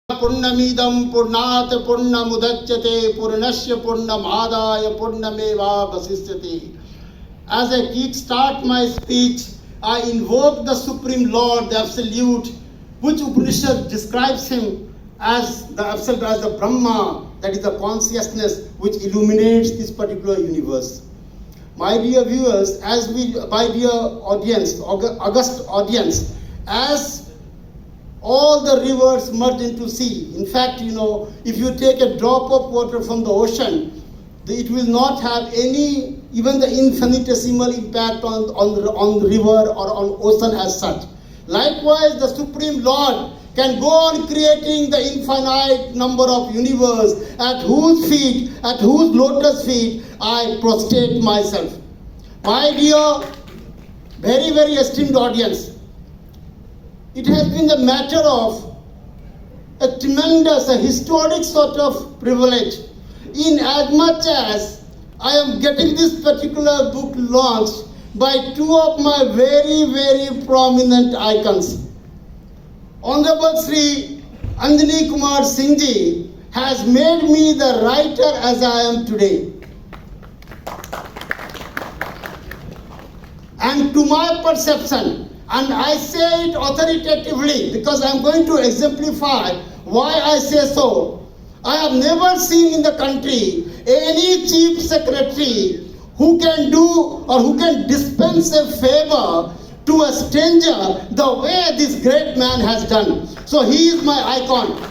Purnamidam Purnat Purnamudachyate Purnasya Purnamadaya Purnameva Vasisyate. As I kickstart my speech, I invoke the Supreme Lord, the Absolute, which Upanishad describes him as the Absolute, as the Brahma, that is the consciousness which illuminates this particular universe. My dear viewers, my dear audience, august audience, as all the rivers merge into sea. In fact, if you take a drop of water from the ocean, it will not have any, even the infinitesimal impact on the river or on ocean as such. Likewise, the Supreme Lord can go on creating the infinite number of universe, at whose lotus feet I prostrate myself. My dear, very, very esteemed audience, it has been the matter of a tremendous, a historic sort of privilege, in as much as I am getting this particular book launched by two of my very, very prominent icons. Honorable Sri Anjani Kumar Singh Ji has made me the writer as I am today. And to my perception, and I say it authoritatively because I am going to exemplify why I say so. I have never seen in the country any chief secretary who can do or who can dispense a favor to a stranger the way this great man has done. So he is my icon.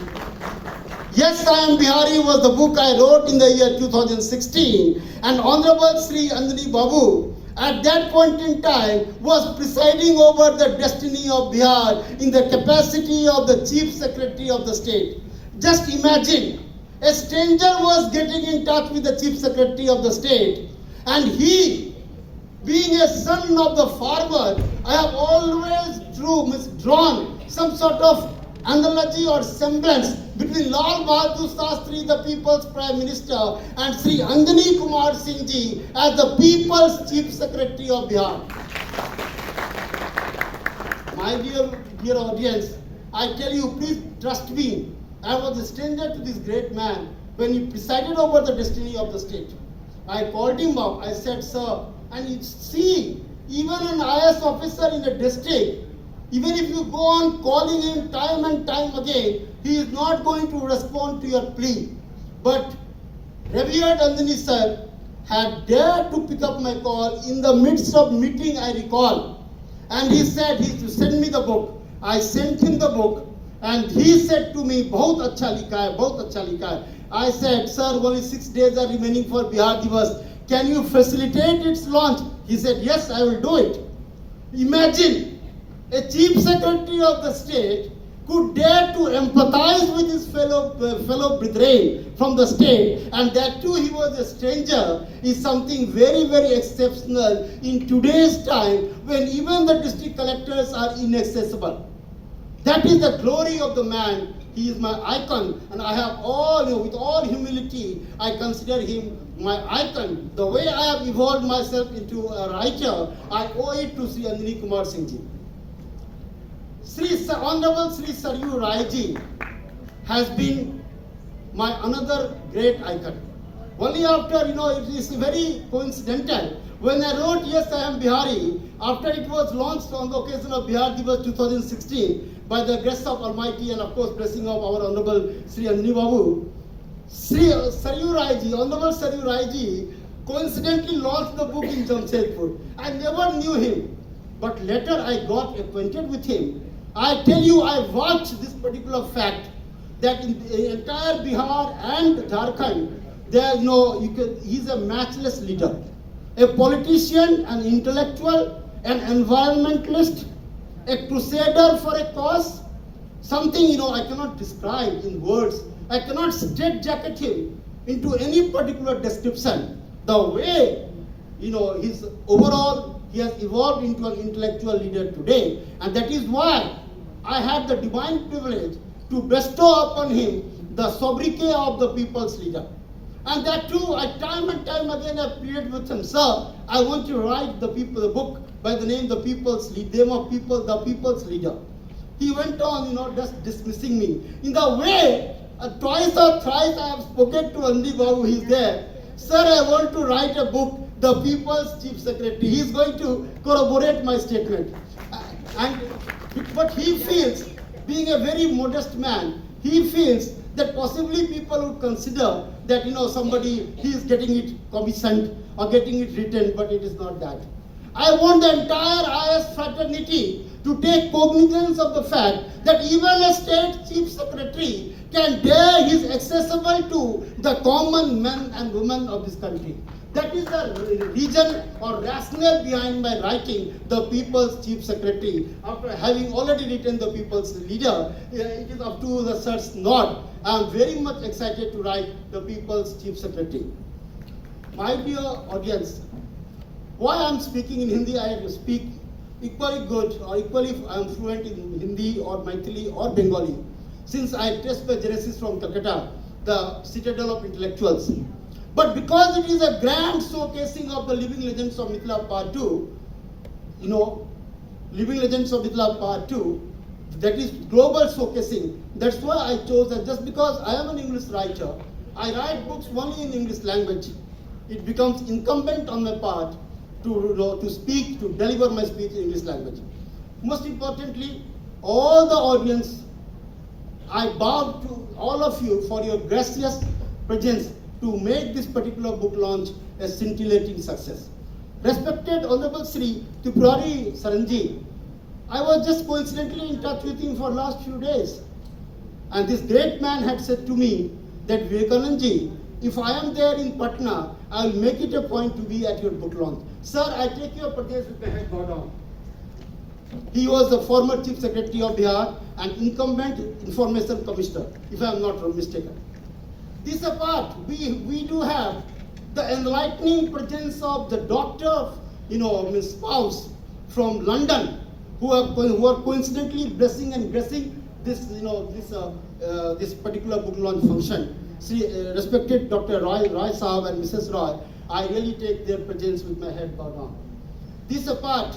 Yes, I Am Bihari was the book I wrote in the year 2016, and Honorable Sri Anjani Babu at that point in time was presiding over the destiny of Bihar in the capacity of the Chief Secretary of the state. Just imagine, a stranger was getting in touch with the Chief Secretary of the state, and he, being a son of the farmer, I have always drawn some sort of analogy or semblance between Lal Bahadur Shastri, the People's Prime Minister, and Sri Anjani Kumar Singh Ji as the People's Chief Secretary of Bihar. My dear audience, I tell you, please trust me, I was a stranger to this great man when he presided over the destiny of the state. I called him up, I said, sir, and you see, even an IS officer in a district, even if you go on calling him time and time again, he is not going to respond to your plea. But revered Anjani sir had dared to pick up my call in the midst of meeting, I recall. And he said he to send me the book. I sent him the book, and he said to me, "Bahut acha likha hai, bahut acha likha hai." I said, "Sir, only 6 days are remaining for Bihar Divas. Can you facilitate its launch?" He said, "Yes, I will do it." Imagine, a chief secretary of the state could dare to empathize with his fellow brethren from the state, and that too he was a stranger, is something very, very exceptional in today's time when even the district collectors are inaccessible. That is the glory of the man. He is my icon, and I have with all humility, I consider him my icon. The way I have evolved myself into a writer, I owe it to Sri Anjani Kumar Singh Ji. Honorable Sri Saryu Rai Ji has been my another great icon. Only after, it is very coincidental. When I wrote Yes, I Am Bihari, after it was launched on the occasion of Bihar Divas 2016, by the grace of Almighty and of course blessing of our Honorable Sri Anjani Babu, Saryu Rai Ji, Honorable Saryu Rai Ji, coincidentally launched the book in Jamshedpur. I never knew him, but later I got acquainted with him. I tell you, I watched this particular fact that in the entire Bihar and Jharkhand, he's a matchless leader, a politician, an intellectual, an environmentalist, a crusader for a cause, something, I cannot describe in words. I cannot straitjacket him into any particular description. The way, his overall, he has evolved into an intellectual leader today. And that is why I had the divine privilege to bestow upon him the sobriquet of the people's leader. And that too, time and time again I pleaded with him, sir, I want to write the book by the name The People's Leader. He went on, just dismissing me. In the way, twice or thrice I have spoken to Andi Babu, he's there. Sir, I want to write a book, The People's Chief Secretary. He is going to corroborate my statement. But he feels, being a very modest man, he feels that possibly people would consider that, somebody, he is getting it commissioned or getting it written, but it is not that. I want the entire IS fraternity to take cognizance of the fact that even a state chief secretary can dare his accessible to the common men and women of this country. That is the reason or rationale behind my writing the People's Chief Secretary. After having already written the People's Leader, it is up to the Sir's nod. I am very much excited to write the People's Chief Secretary. My dear audience, why I am speaking in Hindi, I speak equally good or equally I am fluent in Hindi or Maithili or Bengali, since I traced my genesis from Calcutta, the citadel of intellectuals. But because it is a grand showcasing of the Living Legends of Mithila Part 2, Living Legends of Mithila Part 2, that is global showcasing. That's why I chose that. Just because I am an English writer, I write books only in English language. It becomes incumbent on my part to speak, to deliver my speech in English language. Most importantly, all the audience, I bow to all of you for your gracious presence to make this particular book launch a scintillating success. Respected Honorable Sri Tripurari Saranji, I was just coincidentally in touch with him for last few days. And this great man had said to me that Vivekanand Ji, if I am there in Patna, I will make it a point to be at your book launch. Sir, I take your praise with my head bowed down. He was the former Chief Secretary of Bihar and incumbent Information Commissioner, if I am not mistaken. This apart, we do have the enlightening presence of the doctor, Miss Spouse from London, who are coincidentally blessing and gracing this, this particular book launch function. Respected Dr. Roy Saab and Mrs. Roy, I really take their presence with my head bowed down. This apart,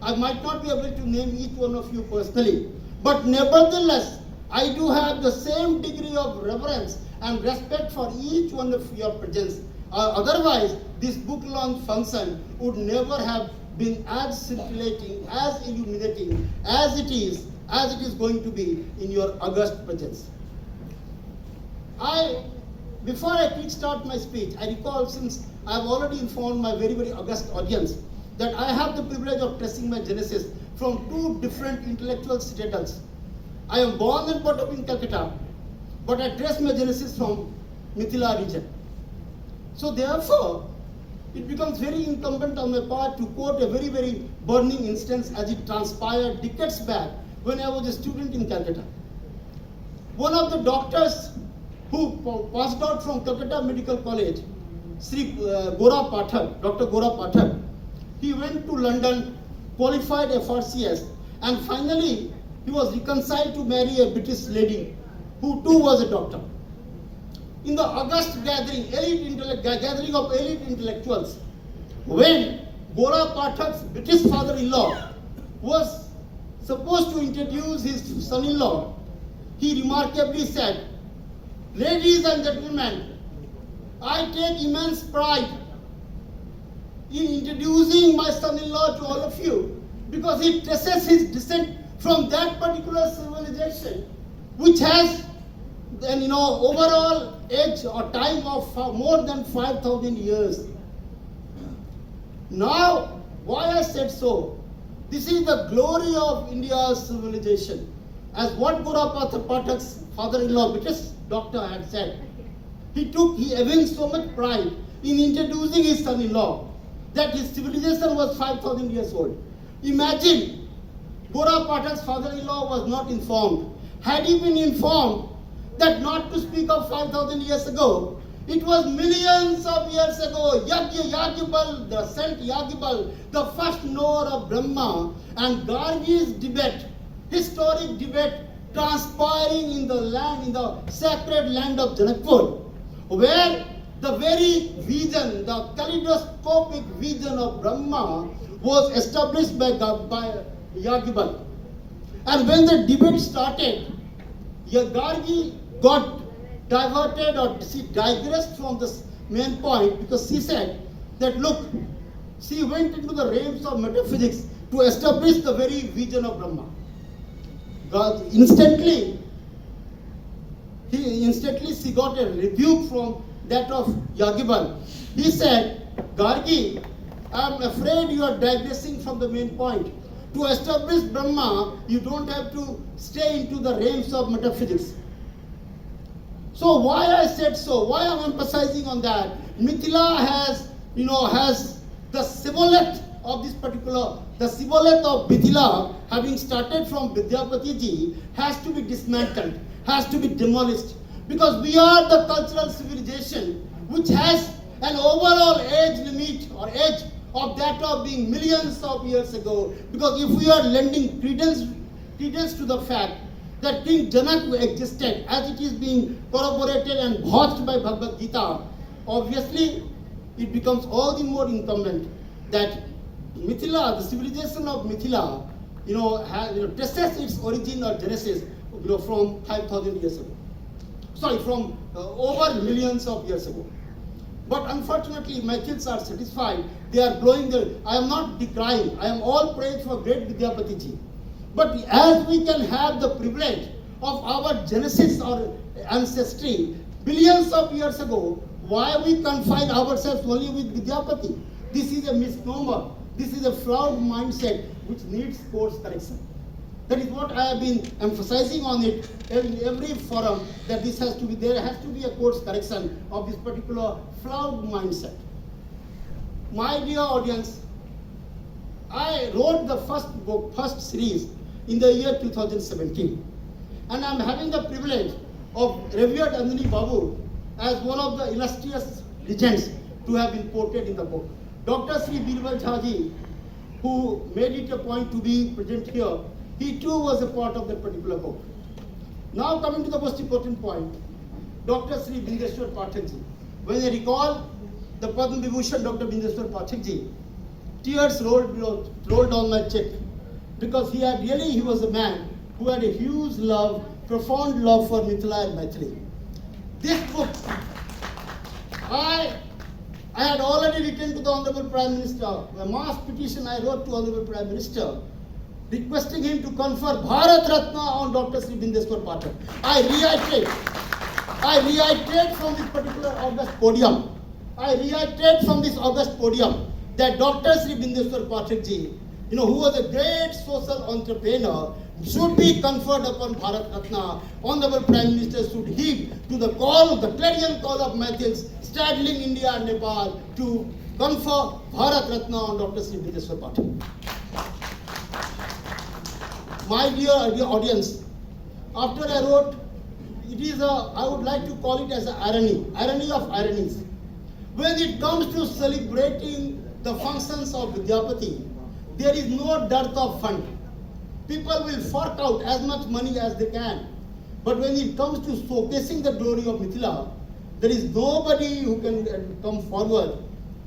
I might not be able to name each one of you personally, but nevertheless, I do have the same degree of reverence and respect for each one of your presence. Otherwise, this book launch function would never have been as scintillating, as illuminating as it is going to be in your august presence. Before I kickstart my speech, I recall, since I have already informed my very, very august audience, that I have the privilege of tracing my genesis from two different intellectual citadels. I am born and brought up in Calcutta, but I trace my genesis from Mithila region. So therefore, it becomes very incumbent on my part to quote a very, very burning instance as it transpired decades back when I was a student in Calcutta. One of the doctors who passed out from Calcutta Medical College, Sri Gora Pathak, Dr. Gora Pathak, he went to London, qualified FRCS, and finally he was reconciled to marry a British lady who too was a doctor. In the august gathering of elite intellectuals, when Gora Pathak's British father-in-law was supposed to introduce his son-in-law, he remarkably said, "Ladies and gentlemen, I take immense pride in introducing my son-in-law to all of you because he traces his descent from that particular civilization which has an overall age or time of more than 5,000 years. Now, why I said so? This is the glory of India's civilization. As what Gora Pathak's father-in-law, British doctor, had said, he evinced so much pride in introducing his son-in-law that his civilization was 5,000 years old. Imagine, Gora Pathak's father-in-law was not informed. Had he been informed that not to speak of 5,000 years ago, it was millions of years ago, Yagyabal, the Saint Yagyabal, the first knower of Brahma, and Gargi's debate, historic debate transpiring in the sacred land of Janakpur, where the very vision, the kaleidoscopic vision of Brahma was established by Yagyabal. And when the debate started, Gargi got diverted or she digressed from the main point because she said that look, she went into the realms of metaphysics to establish the very vision of Brahma. Instantly she got a rebuke from that of Yagibal. He said, Gargi, I am afraid you are digressing from the main point. To establish Brahma, you don't have to stay into the realms of metaphysics. So why I said so? Why I am emphasizing on that? Mithila has the shibboleth of this particular, the shibboleth of Mithila having started from Vidyapati ji has to be dismantled, has to be demolished. Because we are the cultural civilization which has an overall age limit or age of that of being millions of years ago. Because if we are lending credence to the fact that King Janak existed as it is being corroborated and vouched by Bhagavad Gita, obviously it becomes all the more incumbent that Mithila, the civilization of Mithila, traces its origin or genesis from 5,000 years ago. Sorry, from over millions of years ago. But unfortunately, my kids are satisfied. They are blowing the. I am not decrying. I am all praise for great Vidyapati ji. But as we can have the privilege of our genesis or ancestry billions of years ago, why we confine ourselves only with Vidyapati? This is a misnomer. This is a flawed mindset which needs course correction. That is what I have been emphasizing on it in every forum, that this has to be, there has to be a course correction of this particular flawed mindset. My dear audience, I wrote the first series in the year 2017. And I'm having the privilege of revered Andini Babu as one of the illustrious legends to have been quoted in the book. Dr. Sri Vivekanand Jha ji, who made it a point to be present here, he too was a part of that particular book. Now coming to the most important point, Dr. Sri Bindeshwar Pathak ji. When I recall the Padma Vibhushan Dr. Bindeshwar Pathak ji, tears rolled down my cheek, because he was a man who had a huge love, profound love for Mithila and Maithili. This book, I had already written to the Honorable Prime Minister, a mass petition I wrote to Honorable Prime Minister, requesting him to confer Bharat Ratna on Dr. Sri Bindeshwar Pathak. I reiterate from this particular august podium, that Dr. Sri Bindeshwar Pathak ji, who was a great social entrepreneur, should be conferred upon Bharat Ratna. Honorable Prime Minister should heed to the call, the clarion call of Maithils, straddling India and Nepal, to confer Bharat Ratna on Dr. Sri Bindeshwar Pathak. My dear audience, after I wrote, I would like to call it as an irony of ironies. When it comes to celebrating the functions of Vidyapati, there is no dearth of fund. People will fork out as much money as they can. But when it comes to showcasing the glory of Mithila, there is nobody who can come forward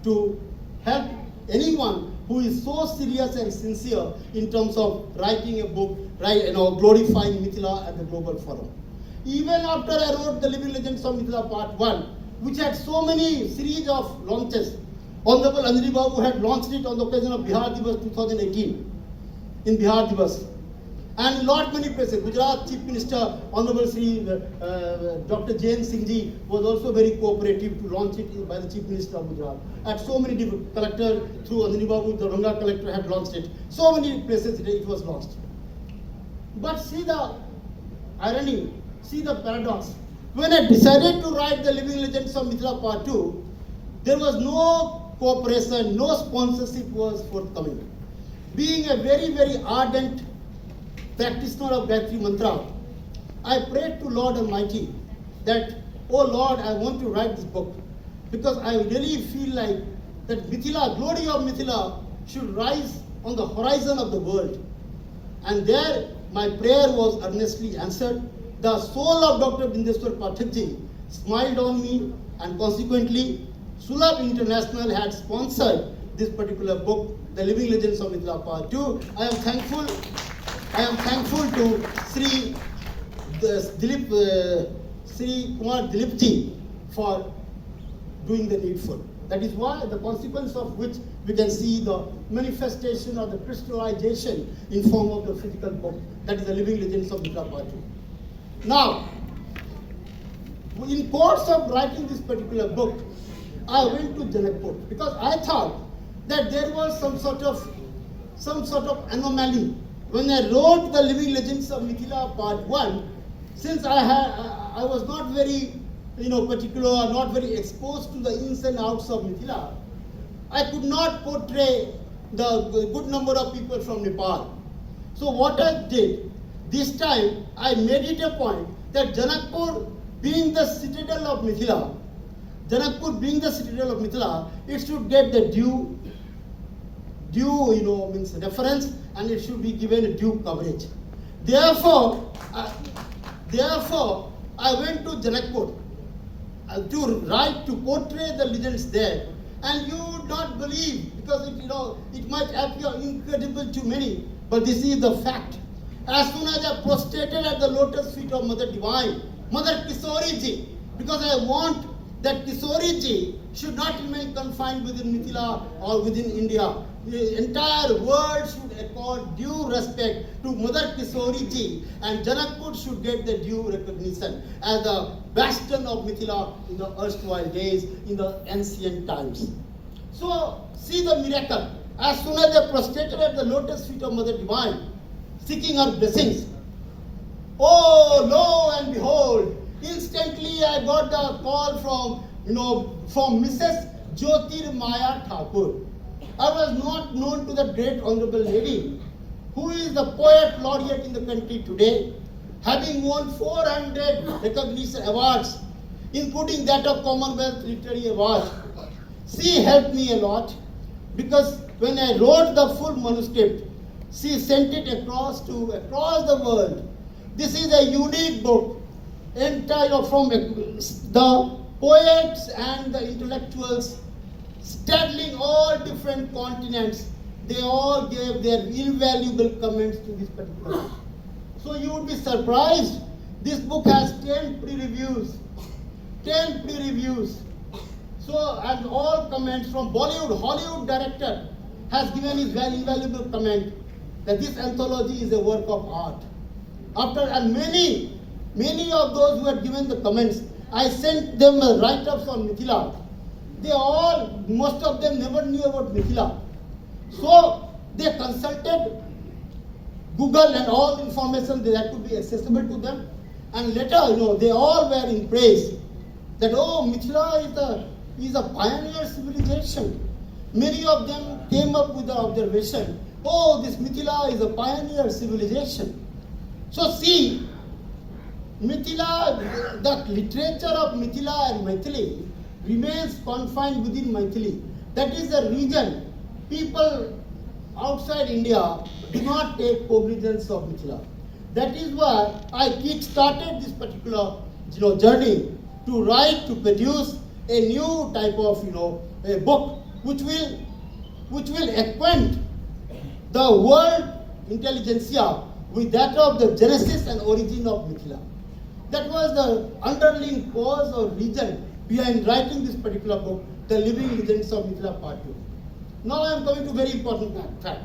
to help anyone who is so serious and sincere in terms of writing a book, glorifying Mithila at the global forum. Even after I wrote the Living Legends of Mithila Part 1, which had so many series of launches, Honorable Andini Babu had launched it on the occasion of Bihar Divas 2018, in Bihar Divas. And lot many places, Gujarat Chief Minister, Honorable Sri Dr. Jain Singh ji was also very cooperative to launch it by the Chief Minister of Gujarat. At so many different collectors, through Andini Babu, the Ranga collector had launched it. So many places it was launched. But see the irony, see the paradox. When I decided to write the Living Legends of Mithila Part 2, there was no cooperation, no sponsorship was forthcoming. Being a very, very ardent practitioner of Gayatri Mantra, I prayed to Lord Almighty that, oh Lord, I want to write this book because I really feel like that Mithila, glory of Mithila, should rise on the horizon of the world. And there my prayer was earnestly answered. The soul of Dr. Bindeshwar Pathak ji smiled on me, and consequently Sulabh International had sponsored this particular book, The Living Legends of Mithila Part 2. I am thankful I am thankful to Sri Kumar Dilipji for doing the needful. That is why the consequence of which we can see the manifestation or the crystallization in form of the physical book, that is the Living Legends of Mithila Part 2. Now, in course of writing this particular book, I went to Janakpur because I thought that there was some sort of anomaly. When I wrote the Living Legends of Mithila Part 1, since I was not very particular, not very exposed to the ins and outs of Mithila, I could not portray the good number of people from Nepal. So what I did, this time I made it a point that Janakpur being the citadel of Mithila, it should get the due reference, and it should be given a due coverage. Therefore, I went to Janakpur to portray the legends there. And you would not believe, because it might appear incredible to many, but this is the fact. As soon as I prostrated at the lotus feet of Mother Divine, Mother Kishori Ji, because I want that Kishori Ji should not remain confined within Mithila or within India. The entire world should accord due respect to Mother Kishori Ji, and Janakpur should get the due recognition as the bastion of Mithila in the erstwhile days, in the ancient times. So, see the miracle. As soon as I prostrated at the lotus feet of Mother Divine, seeking her blessings, oh, lo and behold, instantly I got the call from Mrs. Jyotir Maya Thakur. I was not known to that great honorable lady, who is the poet laureate in the country today, having won 400 recognition awards, including that of Commonwealth Literary Award. She helped me a lot, because when I wrote the full manuscript, she sent it across the world. This is a unique book, entire from the poets and the intellectuals straddling all different continents. They all gave their invaluable comments to this particular book. So you would be surprised. This book has 10 pre-reviews. 10 pre-reviews. So, and all comments from Bollywood, Hollywood director has given his very invaluable comment that this anthology is a work of art. And many of those who had given the comments, I sent them write-ups on Mithila. Most of them never knew about Mithila. So they consulted Google and all information that could be accessible to them. And later, they all were in praise that, oh, Mithila is a pioneer civilization. Many of them came up with the observation, oh, this Mithila is a pioneer civilization. So see, Mithila, the literature of Mithila and Maithili remains confined within Maithili. That is the region people outside India do not take cognizance of Mithila. That is why I kick-started this particular journey to write, to produce a new type of a book which will acquaint the world intelligentsia with that of the genesis and origin of Mithila. That was the underlying cause or reason behind writing this particular book, The Living Legends of Mithila Part 2. Now I am coming to very important fact.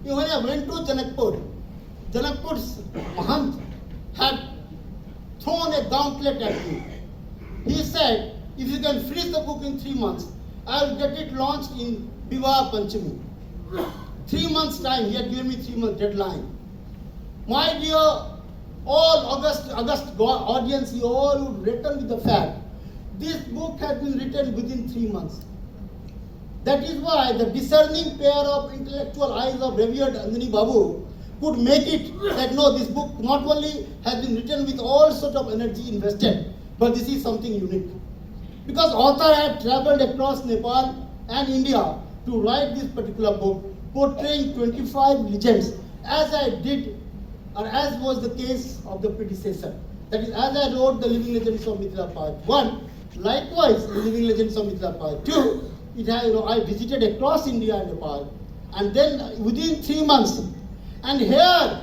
When I went to Janakpur's Mahant had thrown a gauntlet at me. He said, if you can finish the book in 3 months, I will get it launched in Bihar Panchami. 3 months time, he had given me 3 months deadline. My dear, all august audience, you all would reckon with the fact, this book has been written within 3 months. That is why the discerning pair of intellectual eyes of revered Anjani Babu could make it that no, this book not only has been written with all sort of energy invested, but this is something unique. Because author had traveled across Nepal and India to write this particular book, portraying 25 legends, as I did, or as was the case of the predecessor. That is, as I wrote the Living Legends of Mithila Part 1, likewise, the Living Legends of Mithila Part 2, I visited across India and Nepal, and then within 3 months, and here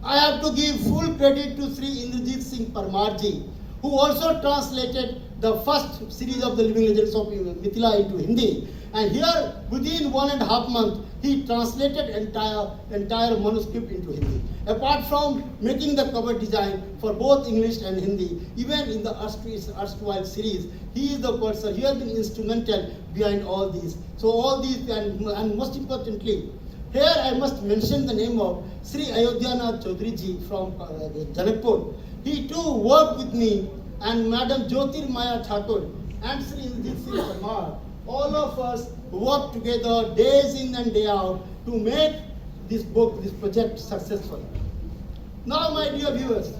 I have to give full credit to Sri Indrajit Singh Parmarji, who also translated the first series of the Living Legends of Mithila into Hindi. And here, within 1.5 months, he translated entire manuscript into Hindi. Apart from making the cover design for both English and Hindi, even in the erstwhile series, he is the person, he has been instrumental behind all these. So all these, and most importantly, here I must mention the name of Sri Ayodhyanath Chaudhary ji from Janakpur. He too worked with me, and Madam Jyotirmaya Thakur and Sri Indrajit Singh Parmar. All of us worked together days in and day out to make this book, this project successful. Now, my dear viewers,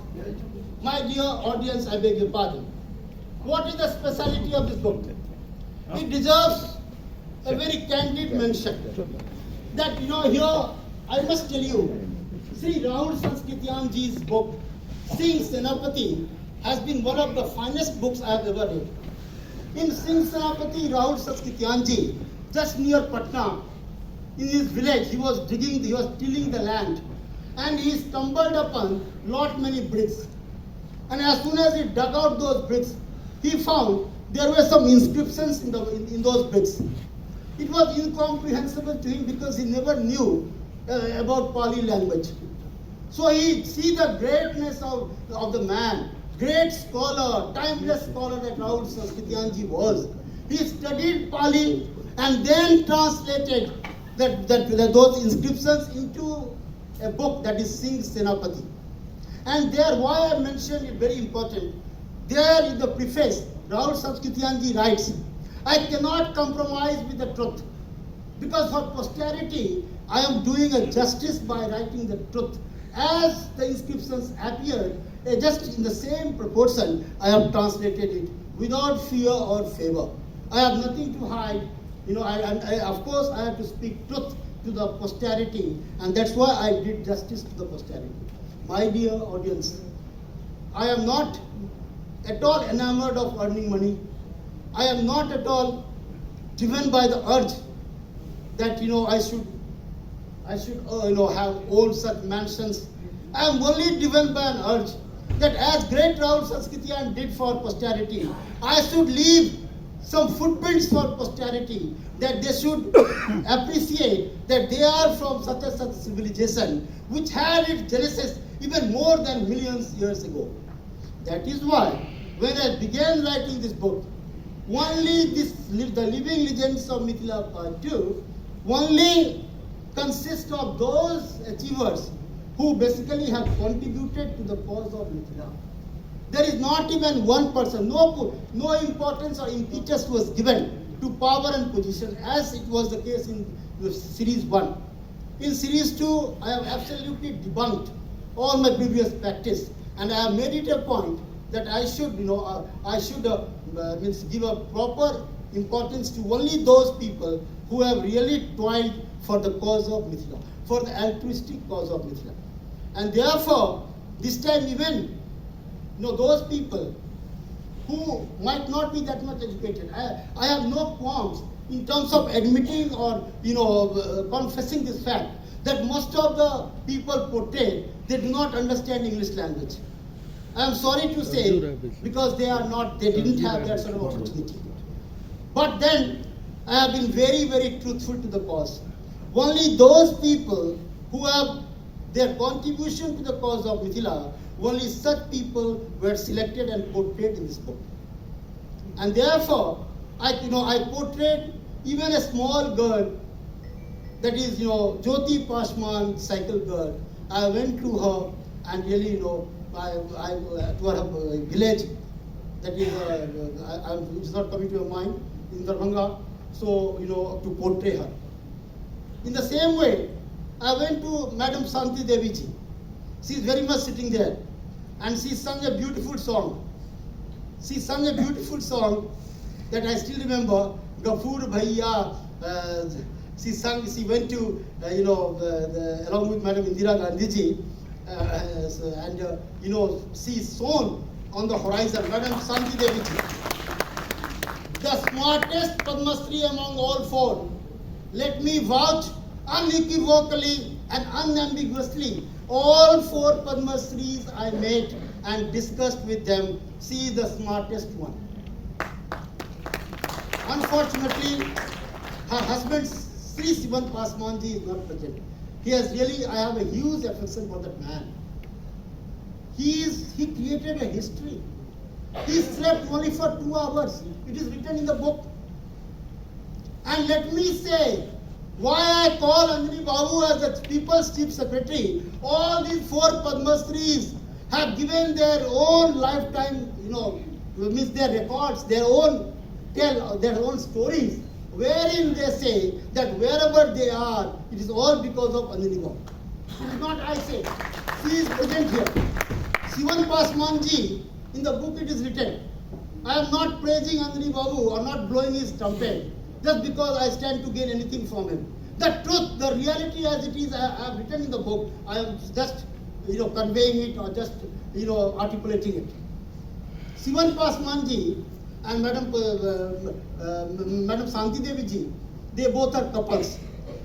my dear audience, I beg your pardon. What is the speciality of this book? It deserves a very candid mention. That, here, I must tell you, Sri Rahul Sanskrityan ji's book, Singh Senapati, has been one of the finest books I have ever read. In Singh Senapati, Rahul Sanskrityan ji, just near Patna, in his village, he was tilling the land, and he stumbled upon many bricks. And as soon as he dug out those bricks, he found there were some inscriptions in those bricks. It was incomprehensible to him because he never knew about Pali language. So he see the greatness of the man, great scholar, timeless scholar that Rahul Sanskrityan ji was. He studied Pali and then translated those inscriptions into a book that is Singh Senapati. And there, why I mentioned it, very important, there in the preface, Rahul Sanskrityan ji writes, I cannot compromise with the truth, because for posterity, I am doing a justice by writing the truth. As the inscriptions appeared, just in the same proportion, I have translated it without fear or favor. I have nothing to hide. Of course, I have to speak truth to the posterity, and that's why I did justice to the posterity. My dear audience, I am not at all enamored of earning money. I am not at all driven by the urge that I should have owned such mansions. I am only driven by an urge that, as great Rahul Sanskrityan did for posterity, I should leave some footprints for posterity, that they should appreciate that they are from such and such civilization which had its genesis even more than millions years ago. That is why, when I began writing this book, only the Living Legends of Mithila Part 2 only consists of those achievers who basically have contributed to the cause of Mithila. There is not even one person, no importance or impetus was given to power and position, as it was the case in Series 1. In Series 2, I have absolutely debunked all my previous practice, and I have made it a point that I should, give a proper importance to only those people who have really toiled for the cause of Mithila, for the altruistic cause of Mithila. And therefore, this time even, those people who might not be that much educated, I have no qualms in terms of admitting or, confessing this fact that most of the people portrayed, they do not understand English language. I am sorry to say, because they didn't have that sort of opportunity. But then, I have been very, very truthful to the cause. Only those people who have their contribution to the cause of Mithila, only such people were selected and portrayed in this book. And therefore, I portrayed even a small girl, that is, Jyoti Pashman, cycle girl. I went to her and really, to her village, that is, it's not coming to your mind, in Darbhanga, so, to portray her. In the same way, I went to Madam Santi Devi ji. She is very much sitting there, and she sang a beautiful song. She sang a beautiful song that I still remember, Gafoor Bhaiya. She went to, along with Madam Indira Gandhi ji, she is shown on the horizon, Madam Santi Devi ji. The smartest Padma Shri among all four. Let me vouch unequivocally and unambiguously All 4 Padma Shris I met and discussed with them. She is the smartest one. Unfortunately, her husband Sri Sivan Pasmanji is not present. I have a huge affection for that man. He created a history. He slept only for 2 hours. It is written in the book. And let me say, why I call Anjani Babu as the People's Chief Secretary. All these 4 Padma Shris have given their own lifetime, means their records, their own stories, wherein they say that wherever they are, it is all because of Anjani Babu. It is not I say. She is present here. Sivan Pasmanji, in the book it is written, I am not praising Anjani Babu or not blowing his trumpet just because I stand to gain anything from him. The truth, the reality as it is, I have written in the book. I am just, conveying it or just, articulating it. Sivan Pasmanji and Madam Santi Devi ji, they both are couples.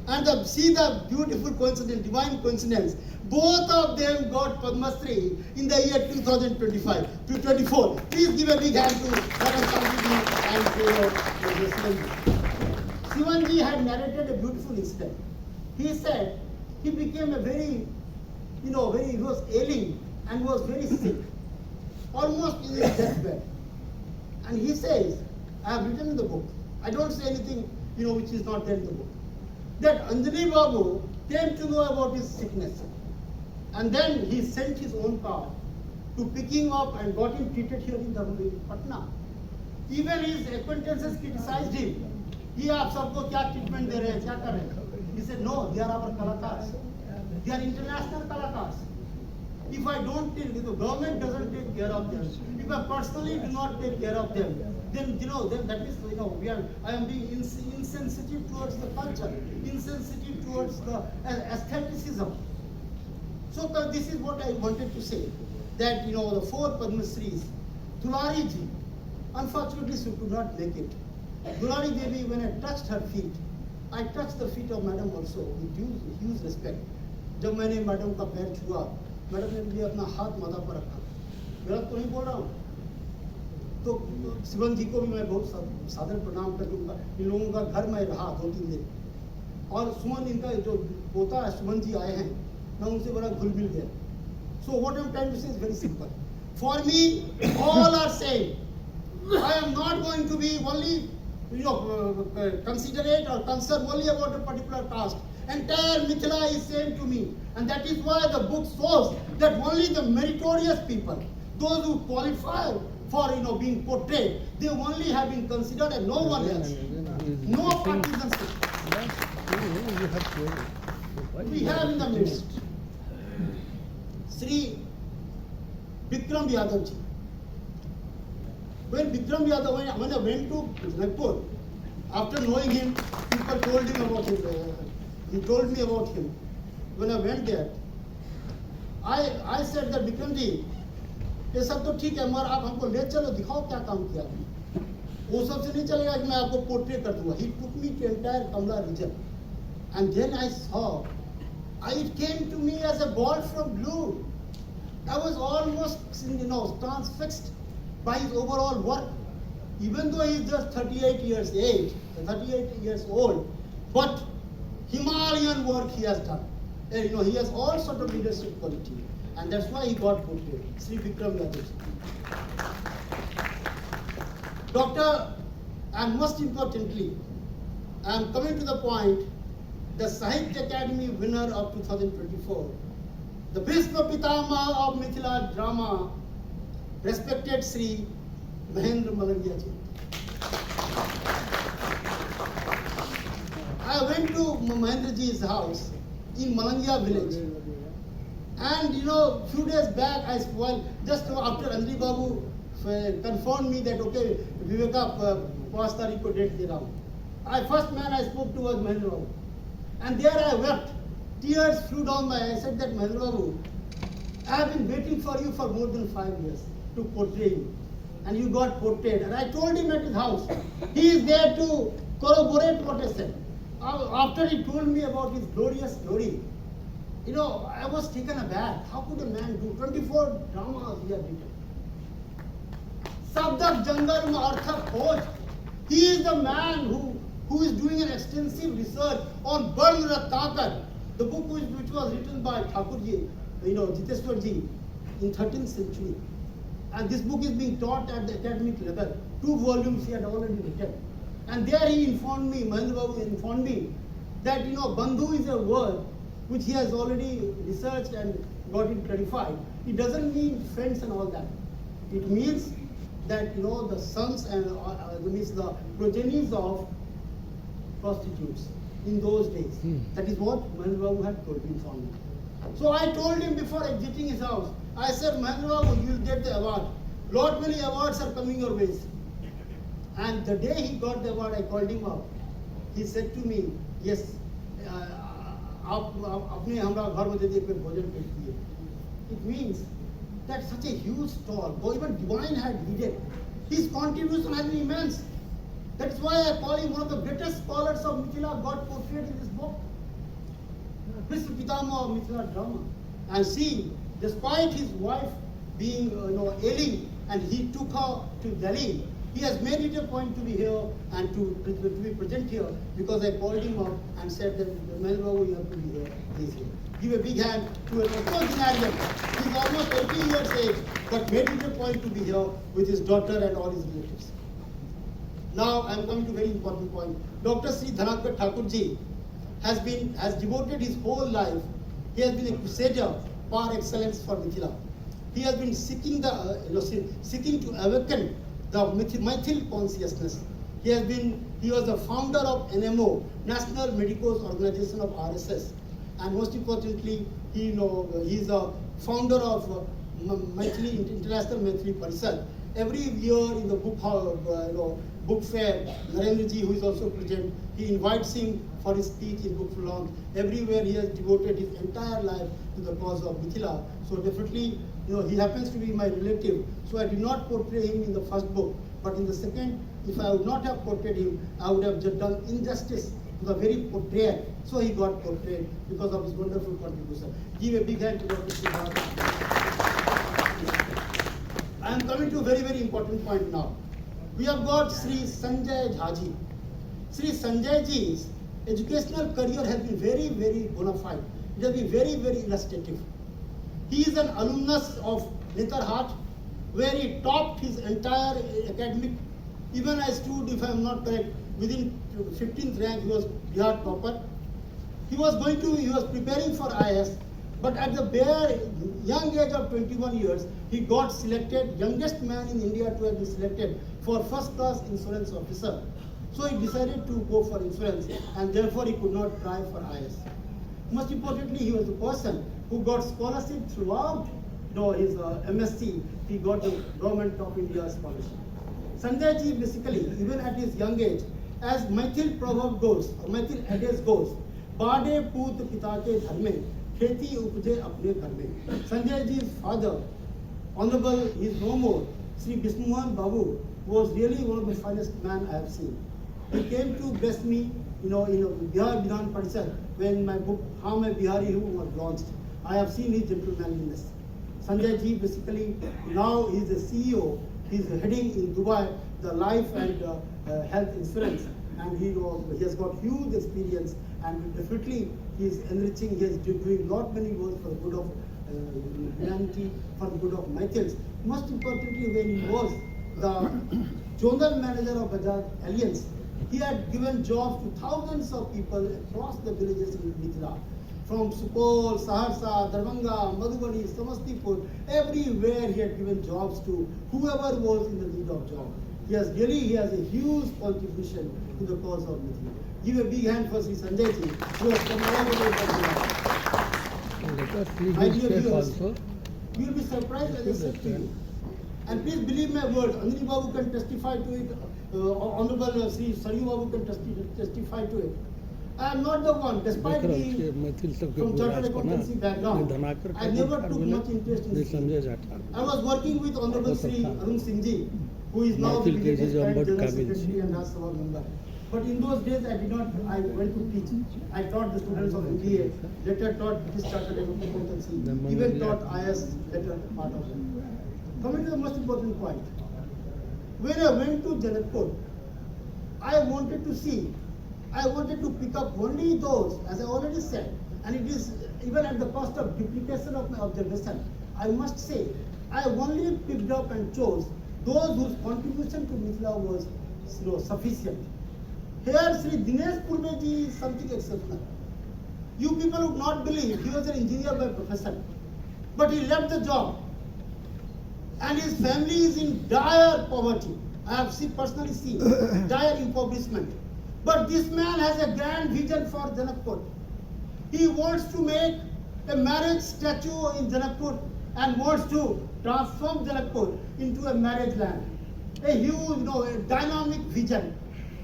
And see the beautiful coincidence, divine coincidence. Both of them got Padma Shri in the year 2025 to 24. Please give a big hand to Madam Santi and Sivanji. Sivanji had narrated a beautiful incident. He said he became he was ailing and was very sick, almost in his deathbed. And he says, I have written in the book, I don't say anything, which is not there in the book, that Anjani Babu came to know about his sickness. And then he sent his own car to pick him up and got him treated here in Patna. Even his acquaintances criticized him. He asked, "Sabko kya treatment de rahe hain, kya kar rahe hain?" He said, "No, they are our kalakars. They are international kalakars. If I don't take, if the government doesn't take care of them, if I personally do not take care of them, then then that is I am being insensitive towards the culture, insensitive towards the aestheticism." So this is what I wanted to say, that the 4 Padma Shris, Tulari ji, unfortunately she could not make it. Tulari Devi, when I touched her feet, I touched the feet of Madam also with huge respect. जब मैंने madam का पैर छुआ, madam ने मुझे अपना हाथ माथा पर रखा. गलत तो नहीं बोल रहा हूँ. तो शिवन जी को भी मैं बहुत सादर प्रणाम करूँगा. इन लोगों का घर में रहा 2-3 दिन. और सुमन इनका जो पोता है, सुमन जी आए हैं, मैं उनसे बड़ा घुल मिल गया. So what I am trying to say is very simple. For me, all are same. I am not going to be only considerate or concerned only about a particular caste. Entire Mithila is same to me, and that is why the book shows that only the meritorious people, those who qualify for being portrayed, they only have been considered and no one else. No partisanship. We have in the midst Sri Vikram Yadav ji. When Vikram Yadav, when I went to Nagpur, after knowing him, people told him about him. He told me about him. When I went there, I said that Vikram ji, ये सब तो ठीक है, मगर आप हमको ले चलो, दिखाओ क्या काम किया. वो सबसे नहीं चलेगा कि मैं आपको पोर्ट्रेट कर दूंगा. He took me to entire Kamla region, and then I saw, it came to me as a ball from blue. I was almost transfixed by his overall work, even though he is just 38 years old, but Himalayan work he has done. He has all sort of leadership quality, and that's why he got portrayed. Sri Vikram Yadav. Doctor, and most importantly, I am coming to the point, the Sahitya Academy winner of 2024, the Bhisma Pitama of Mithila drama, respected Sri Mahendra Malangia ji. I went to Mahendra ji's house in Malangia village, and few days back, just after Anjali Babu confirmed me that okay, Viveka 5 तारीख को date दे रहा हूँ. First man I spoke to was Mahendra Babu, and there I wept. Tears flew down my eyes. I said that Mahendra Babu, I have been waiting for you for more than 5 years to portray you, and you got portrayed. And I told him at his house. He is there to corroborate what I said. After he told me about his glorious story, You know, I was taken aback. How could a man do 24 dramas he had written? Sabdak Jangal Mein Arthak Khoj. He is the man who is doing an extensive research on Barn Ratnakar, the book which was written by Thakurji, Jiteshwarji, in 13th century. And this book is being taught at the academic level. 2 volumes he had already written. And there he informed me, Mahendra Babu informed me, that Bandhu is a word which he has already researched and got it clarified. It doesn't mean friends and all that. It means that the sons and means the progenies of prostitutes in those days. That is what Mahendra Babu had told me, informed me. So I told him before exiting his house, I said, Mahendra Babu, you will get the award. Lot many awards are coming your ways. And the day he got the award, I called him up. He said to me, yes, आप अपने हमरा घर में दे भोजन पेश किए. It means that such a huge stall, even divine had needed. His contribution has been immense. That's why I call him one of the greatest scholars of Mithila, got portrayed in this book. Mr. Pitama of Mithila drama. And see, despite his wife being ailing, and he took her to Delhi, he has made it a point to be here and to be present here, because I called him up and said that Mahendra Babu, you have to be here. He is here. Give a big hand to an octogenarian. He is almost 80 years age, but made it a point to be here with his daughter and all his relatives. Now I am coming to a very important point. Dr. Sri Dhanakar Thakurji has devoted his whole life. He has been a crusader par excellence for Mithila. He has been seeking to awaken the Mithil consciousness. He was the founder of NMO, National Medicos Organization of RSS, and most importantly, he is the founder of International Maithili Parishad. Every year in the book fair, Narendra ji, who is also present, he invites him for his speech in book launch. Everywhere he has devoted his entire life to the cause of Mithila. So definitely, he happens to be my relative. So I did not portray him in the first book, but in the second, if I would not have portrayed him, I would have just done injustice to the very portrayer. So he got portrayed because of his wonderful contribution. Give a big hand to Dr. Siddhartha. I am coming to a very, very important point now. We have got Sri Sanjay Jha ji. Sri Sanjay ji's educational career has been very, very bona fide. It has been very, very illustrative. He is an alumnus of Netherhat, where he topped his entire academic. Even I stood, if I am not correct, within 15th rank, he was Bihar topper. He was preparing for IAS, but at the bare young age of 21 years, he got selected, youngest man in India to have been selected for first class insurance officer. So he decided to go for insurance, and therefore he could not try for IAS. Most importantly, he was the person who got scholarship throughout his MSc. He got the Government of India scholarship. Sanjay ji basically, even at his young age, as Maithil proverb goes, or Maithil adage goes, Bade Poot Pita ke Ghar mein, Kheti Upje Apne Ghar mein. Sanjay ji's father, Honorable, he is no more, Sri Bismuhan Babu, was really one of the finest men I have seen. He came to bless me, in Bihar Vidhan Parishad, when my book, How Main Bihari Hu, was launched. I have seen his gentlemanliness. Sanjay ji basically, now he is the CEO. He is heading in Dubai the life and health insurance, and he has got huge experience, and definitely he is enriching. He is doing lot many work for the good of humanity, for the good of Maithils. Most importantly, when he was the zonal manager of Bajaj Alliance, he had given jobs to thousands of people across the villages in Mithila. From Supol, Saharsa, Darbhanga, Madhubani, Samastipur, everywhere he had given jobs to whoever was in the need of job. He has a huge contribution to the cause of Mithila. Give a big hand for Sri Sanjay ji, who has come all the way from Bihar. My dear viewers, you will be surprised as I said to you. And please believe my words, Anjali Babu can testify to it, Honorable Sri Saryu Babu can testify to it. I am not the one, despite being from chartered accountancy background, I never took much interest in this. I was working with Honorable Sri Arun Singh ji, who is now the General Secretary and Rajya Sabha member. But in those days, I did not. I went to teach. I taught the students of MBA. Later taught British Chartered Accountancy. Even taught IS later part of it. Coming to the most important point. When I went to Janakpur, I wanted to see. I wanted to pick up only those, as I already said, and it is even at the cost of duplication of my observation. I must say, I only picked up and chose those whose contribution to Mithila was sufficient. Here, Sri Dinesh Purveji is something exceptional. You people would not believe he was an engineer by profession, but he left the job, and his family is in dire poverty. I have personally seen dire impoverishment. But this man has a grand vision for Janakpur. He wants to make a marriage statue in Janakpur and wants to transform Janakpur into a marriage land. A huge, a dynamic vision,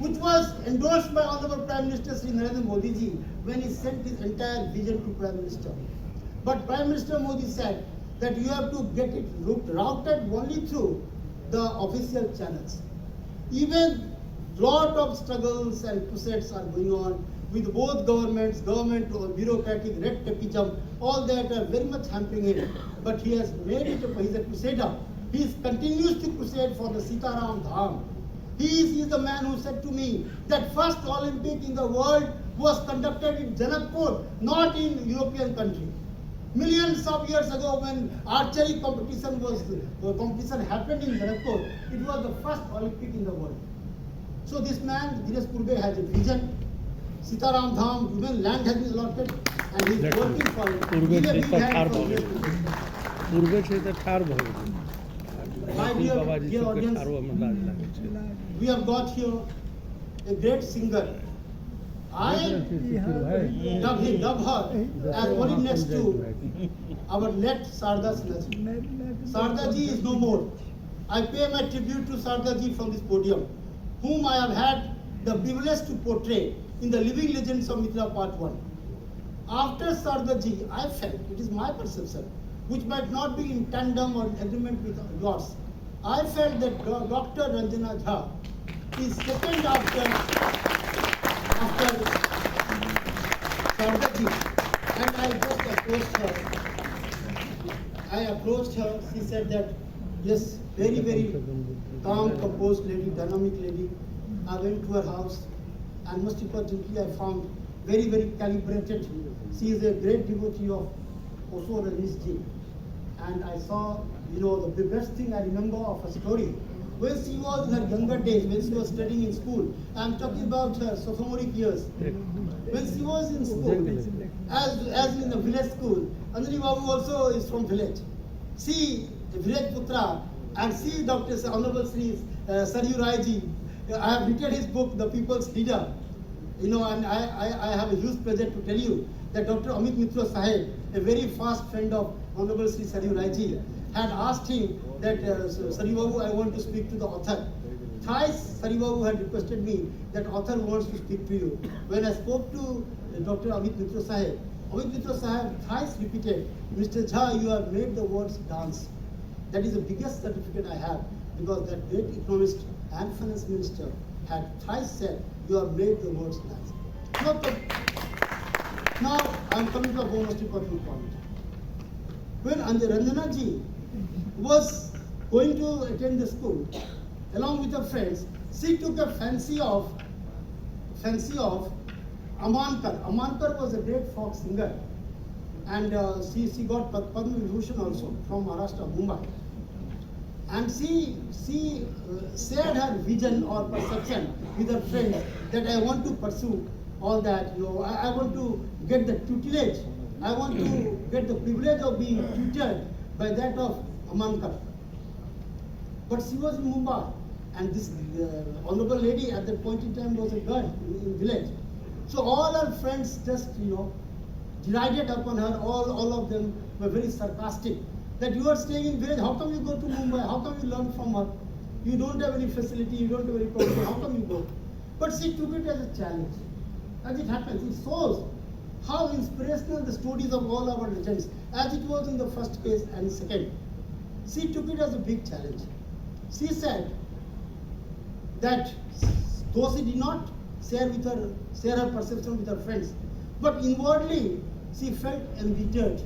which was endorsed by Honorable Prime Minister Sri Narendra Modi ji when he sent his entire vision to Prime Minister. But Prime Minister Modi said that you have to get it routed only through the official channels. Even lot of struggles and crusades are going on with both government or bureaucratic red tapeism, all that are very much hampering him. But he has made it he's a crusader. He continues to crusade for the Sitaram Dham. He is the man who said to me that first Olympic in the world was conducted in Janakpur, not in European country. Millions of years ago, when archery competition happened in Janakpur, it was the first Olympic in the world. So this man, Dinesh Purve, has a vision. Sitaram Dham, even land has been allotted, and he is working for it. My dear audience, we have got here a great singer. I dub her as only next to our late Sarda Sinhaji. Sarda ji is no more. I pay my tribute to Sarda ji from this podium, whom I have had the privilege to portray in the Living Legends of Mithila Part 1. After Sarda ji, I felt, it is my perception, which might not be in tandem or in agreement with yours, I felt that Dr. Ranjana Jha is second after Sarda ji, and I just approached her. She said that, yes, very, very calm, composed lady, dynamic lady. I went to her house, and most importantly, I found very, very calibrated. She is a great devotee of Osho Rajneesh ji. And I saw, the best thing I remember of her story, when she was in her younger days, when she was studying in school. I am talking about her sophomoric years. When she was in school, as in a village school, Anjali Babu also is from village. See the village putra, and see Dr. Honorable Sri Saryu Rai ji. I have written his book, The People's Leader. And I have a huge pleasure to tell you that Dr. Amit Mitra Sahib, a very fast friend of Honorable Sri Saryu Rai ji, had asked him that, Saryu Babu, I want to speak to the author. Thrice Saryu Babu had requested me that author wants to speak to you. When I spoke to Dr. Amit Mitra Sahib thrice repeated, Mr. Jha, you have made the words dance. That is the biggest certificate I have, because that great economist and finance minister had thrice said, you have made the words dance. Now I am coming to a most important point. When Ranjana ji was going to attend the school, along with her friends, she took a fancy of Amankar. Amankar was a great folk singer, and she got Padma Vibhushan also from Maharashtra, Mumbai. And she shared her vision or perception with her friends that I want to pursue all that. I want to get the tutelage. I want to get the privilege of being tutored by that of Amankar. But she was in Mumbai, and this honorable lady at that point in time was a girl in village. So all her friends just, derided upon her. All of them were very sarcastic. That you are staying in village, how come you go to Mumbai? How come you learn from her? You don't have any facility, you don't have any problem, how come you go? But she took it as a challenge. As it happens, it shows how inspirational the stories of all our legends, as it was in the first case and second. She took it as a big challenge. She said that though she did not share her perception with her friends. But inwardly, she felt embittered,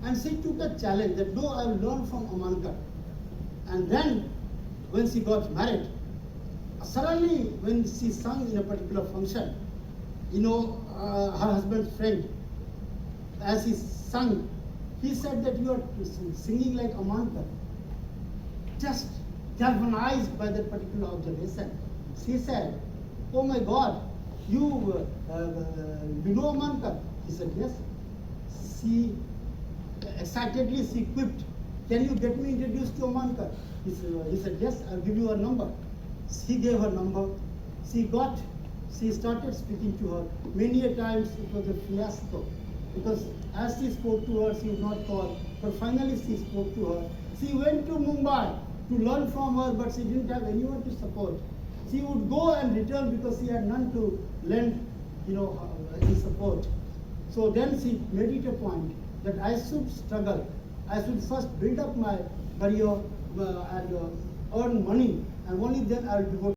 and she took a challenge that no, I will learn from Amankar. And then, when she got married, suddenly when she sung in a particular function, her husband's friend, as he sung, he said that you are singing like Amankar. Just galvanized by that particular observation, she said, "Oh my God, you know Amankar?" He said, "Yes." She excitedly she quipped, "Can you get me introduced to Amankar?" He said, "Yes, I'll give you her number." She gave her number. She started speaking to her. Many a times it was a fiasco, because as she spoke to her, she would not call. But finally she spoke to her. She went to Mumbai to learn from her, but she didn't have anyone to support. She would go and return because she had none to lend, any support. So then she made it a point that I should struggle. I should first build up my career and earn money, and only then I will devote